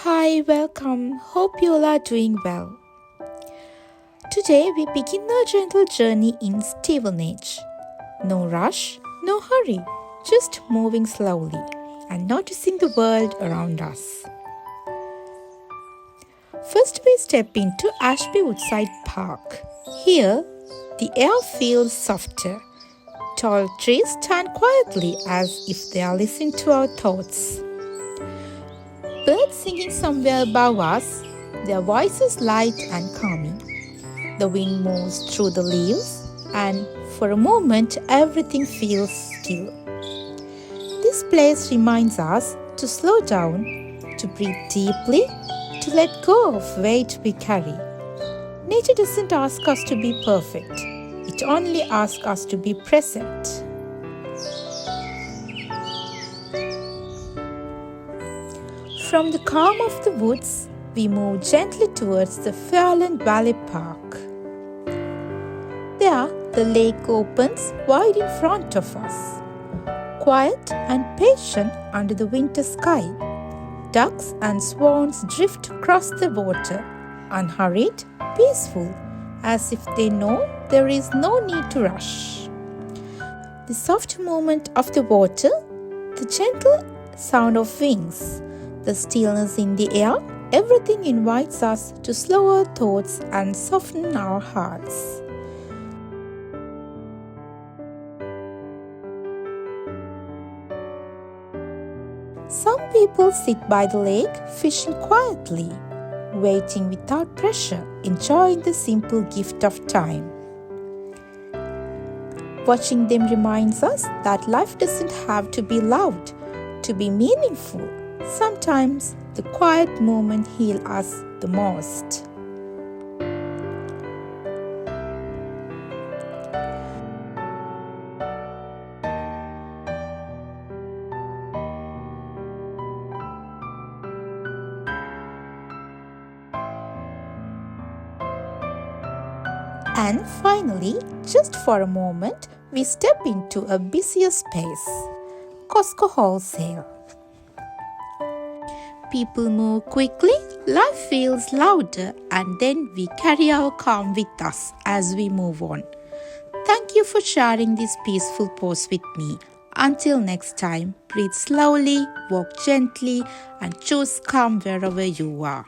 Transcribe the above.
Hi, welcome. Hope you all are doing well. Today we begin a gentle journey in stevenage. No rush, no hurry, just moving slowly and noticing the world around us. First, we step into Ashby Woodside Park. Here, the air feels softer. Tall trees stand quietly as if they are listening to our thoughts. Birds singing somewhere above us, their voices light and calming. The wind moves through the leaves, and for a moment, everything feels still. This place reminds us to slow down, to breathe deeply, to let go of weight we carry. Nature doesn't ask us to be perfect, it only asks us to be present. From the calm of the woods, we move gently towards the Fairland Valley Park. There, the lake opens wide in front of us. Quiet and patient under the winter sky, ducks and swans drift across the water, unhurried, peaceful, as if they know there is no need to rush. The soft movement of the water, the gentle sound of wings, the stillness in the air, everything invites us to slow our thoughts and soften our hearts. Some people sit by the lake fishing quietly, waiting without pressure, enjoying the simple gift of time. Watching them reminds us that life doesn't have to be loud to be meaningful. Sometimes the quiet moments heal us the most. And finally, just for a moment, we step into a busier space, Costco Wholesale. People move quickly, life feels louder, and then we carry our calm with us as we move on. Thank you for sharing this peaceful pause with me. Until next time, breathe slowly, walk gently, and choose calm wherever you are.